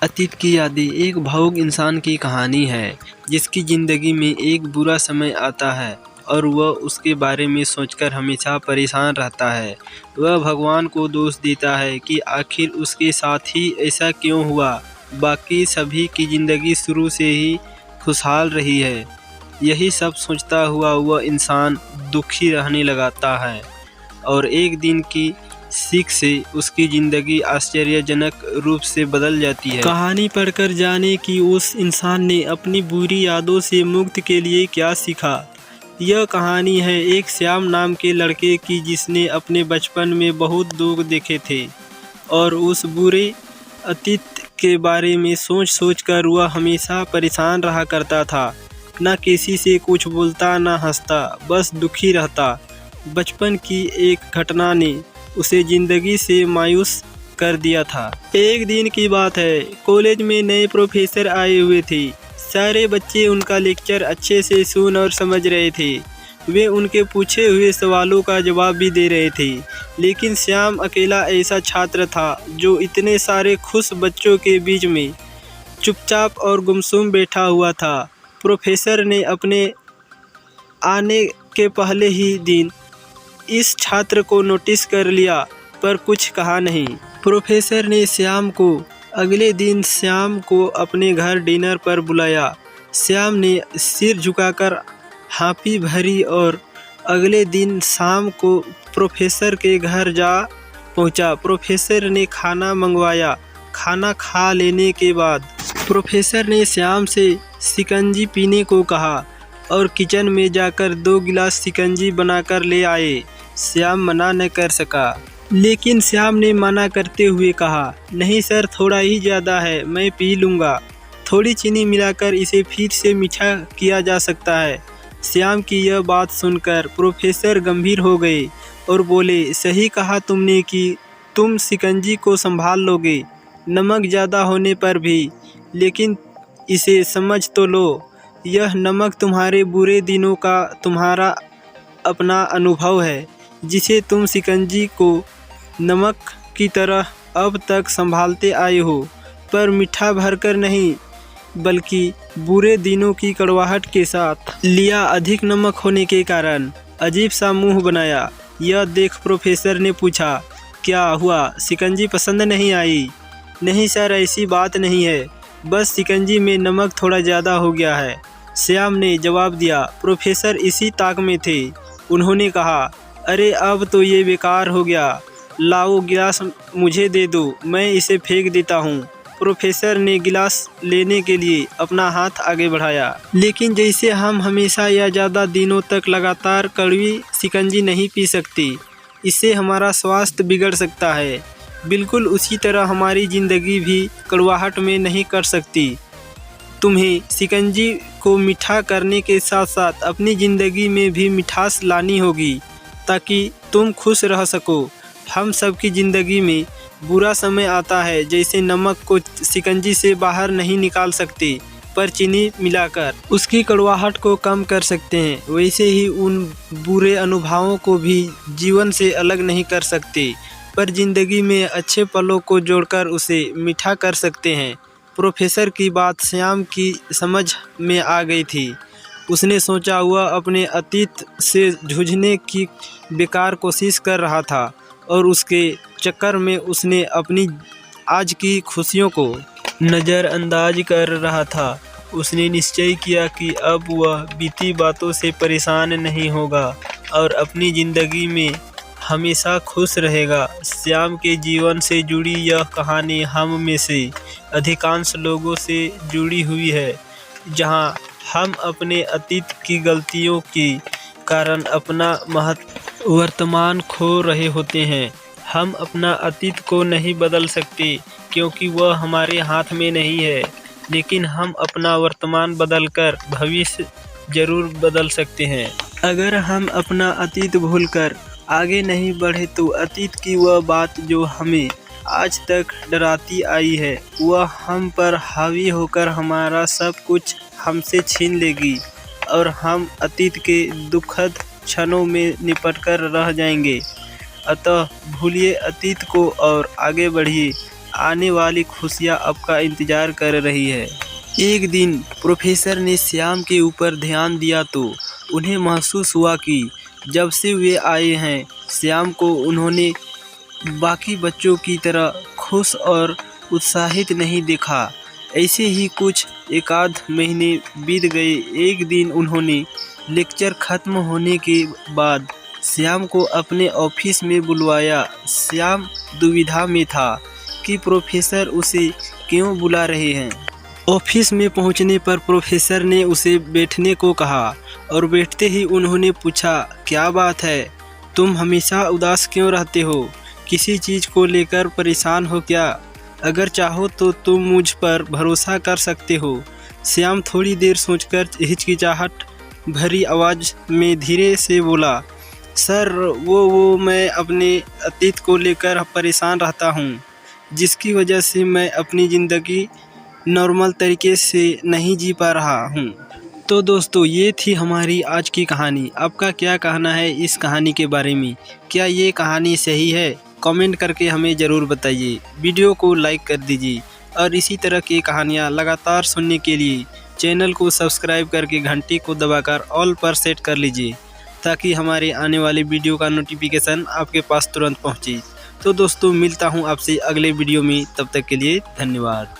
अतीत की यादें एक भावुक इंसान की कहानी है जिसकी ज़िंदगी में एक बुरा समय आता है और वह उसके बारे में सोचकर हमेशा परेशान रहता है। वह भगवान को दोष देता है कि आखिर उसके साथ ही ऐसा क्यों हुआ। बाकी सभी की ज़िंदगी शुरू से ही खुशहाल रही है। यही सब सोचता हुआ वह इंसान दुखी रहने लगता है और एक दिन की सीख से उसकी ज़िंदगी आश्चर्यजनक रूप से बदल जाती है। कहानी पढ़कर जाने कि उस इंसान ने अपनी बुरी यादों से मुक्ति के लिए क्या सीखा। यह कहानी है एक श्याम नाम के लड़के की जिसने अपने बचपन में बहुत दुख देखे थे और उस बुरे अतीत के बारे में सोच सोच कर वह हमेशा परेशान रहा करता था। न किसी से कुछ बोलता न हंसता, बस दुखी रहता। बचपन की एक घटना ने उसे ज़िंदगी से मायूस कर दिया था। एक दिन की बात है, कॉलेज में नए प्रोफेसर आए हुए थे। सारे बच्चे उनका लेक्चर अच्छे से सुन और समझ रहे थे। वे उनके पूछे हुए सवालों का जवाब भी दे रहे थे, लेकिन श्याम अकेला ऐसा छात्र था जो इतने सारे खुश बच्चों के बीच में चुपचाप और गुमसुम बैठा हुआ था। प्रोफेसर ने अपने आने के पहले ही दिन इस छात्र को नोटिस कर लिया पर कुछ कहा नहीं। प्रोफेसर ने श्याम को अगले दिन श्याम को अपने घर डिनर पर बुलाया। श्याम ने सिर झुकाकर हाँफी भरी और अगले दिन शाम को प्रोफेसर के घर जा पहुंचा। प्रोफेसर ने खाना मंगवाया। खाना खा लेने के बाद प्रोफेसर ने श्याम से शिकंजी पीने को कहा और किचन में जाकर 2 गिलास शिकंजी बनाकर ले आए। श्याम मना न कर सका, लेकिन श्याम ने मना करते हुए कहा, नहीं सर, थोड़ा ही ज़्यादा है, मैं पी लूँगा। थोड़ी चीनी मिलाकर इसे फिर से मीठा किया जा सकता है। श्याम की यह बात सुनकर प्रोफेसर गंभीर हो गए और बोले, सही कहा तुमने कि तुम शिकंजी को संभाल लोगे, नमक ज़्यादा होने पर भी, लेकिन इसे समझ तो लो, यह नमक तुम्हारे बुरे दिनों का तुम्हारा अपना अनुभव है जिसे तुम शिकंजी को नमक की तरह अब तक संभालते आए हो, पर मीठा भरकर नहीं बल्कि बुरे दिनों की कड़वाहट के साथ लिया। अधिक नमक होने के कारण अजीब सा मुंह बनाया। यह देख प्रोफेसर ने पूछा, क्या हुआ, शिकंजी पसंद नहीं आई? नहीं सर, ऐसी बात नहीं है, बस शिकंजी में नमक थोड़ा ज़्यादा हो गया है, श्याम ने जवाब दिया। प्रोफेसर इसी ताक में थे। उन्होंने कहा, अरे अब तो ये बेकार हो गया, लाओ गिलास मुझे दे दो, मैं इसे फेंक देता हूँ। प्रोफेसर ने गिलास लेने के लिए अपना हाथ आगे बढ़ाया, लेकिन जैसे हम हमेशा या ज़्यादा दिनों तक लगातार कड़वी शिकंजी नहीं पी सकती, इससे हमारा स्वास्थ्य बिगड़ सकता है, बिल्कुल उसी तरह हमारी ज़िंदगी भी कड़वाहट में नहीं कर सकती। तुम्हें शिकंजी को मीठा करने के साथ साथ अपनी ज़िंदगी में भी मिठास लानी होगी ताकि तुम खुश रह सको। हम सबकी ज़िंदगी में बुरा समय आता है, जैसे नमक को शिकंजी से बाहर नहीं निकाल सकते, पर चीनी मिलाकर उसकी कड़वाहट को कम कर सकते हैं, वैसे ही उन बुरे अनुभवों को भी जीवन से अलग नहीं कर सकते, पर ज़िंदगी में अच्छे पलों को जोड़कर उसे मीठा कर सकते हैं। प्रोफेसर की बात श्याम की समझ में आ गई थी। उसने सोचा, वह अपने अतीत से जूझने की बेकार कोशिश कर रहा था और उसके चक्कर में उसने अपनी आज की खुशियों को नज़रअंदाज कर रहा था। उसने निश्चय किया कि अब वह बीती बातों से परेशान नहीं होगा और अपनी ज़िंदगी में हमेशा खुश रहेगा। श्याम के जीवन से जुड़ी यह कहानी हम में से अधिकांश लोगों से जुड़ी हुई है, जहां हम अपने अतीत की गलतियों के कारण अपना वर्तमान खो रहे होते हैं। हम अपना अतीत को नहीं बदल सकते क्योंकि वह हमारे हाथ में नहीं है, लेकिन हम अपना वर्तमान बदलकर भविष्य जरूर बदल सकते हैं। अगर हम अपना अतीत भूलकर आगे नहीं बढ़े तो अतीत की वह बात जो हमें आज तक डराती आई है, वह हम पर हावी होकर हमारा सब कुछ हमसे छीन लेगी और हम अतीत के दुखद क्षणों में निपटकर रह जाएंगे। अतः भूलिए अतीत को और आगे बढ़िए। आने वाली खुशियाँ आपका इंतज़ार कर रही है। एक दिन प्रोफेसर ने श्याम के ऊपर ध्यान दिया तो उन्हें महसूस हुआ कि जब से वे आए हैं श्याम को उन्होंने बाकी बच्चों की तरह खुश और उत्साहित नहीं देखा। ऐसे ही कुछ एकाध महीने बीत गए। एक दिन उन्होंने लेक्चर खत्म होने के बाद श्याम को अपने ऑफिस में बुलवाया। श्याम दुविधा में था कि प्रोफेसर उसे क्यों बुला रहे हैं। ऑफिस में पहुंचने पर प्रोफेसर ने उसे बैठने को कहा और बैठते ही उन्होंने पूछा, क्या बात है, तुम हमेशा उदास क्यों रहते हो? किसी चीज़ को लेकर परेशान हो क्या? अगर चाहो तो तुम मुझ पर भरोसा कर सकते हो। श्याम थोड़ी देर सोचकर हिचकिचाहट भरी आवाज़ में धीरे से बोला, सर वो मैं अपने अतीत को लेकर परेशान रहता हूँ, जिसकी वजह से मैं अपनी ज़िंदगी नॉर्मल तरीके से नहीं जी पा रहा हूँ। तो दोस्तों, ये थी हमारी आज की कहानी। आपका क्या कहना है इस कहानी के बारे में? क्या ये कहानी सही है? कमेंट करके हमें ज़रूर बताइए। वीडियो को लाइक कर दीजिए और इसी तरह की कहानियाँ लगातार सुनने के लिए चैनल को सब्सक्राइब करके घंटी को दबाकर ऑल पर सेट कर लीजिए, ताकि हमारे आने वाले वीडियो का नोटिफिकेशन आपके पास तुरंत पहुँचे। तो दोस्तों, मिलता हूँ आपसे अगले वीडियो में। तब तक के लिए धन्यवाद।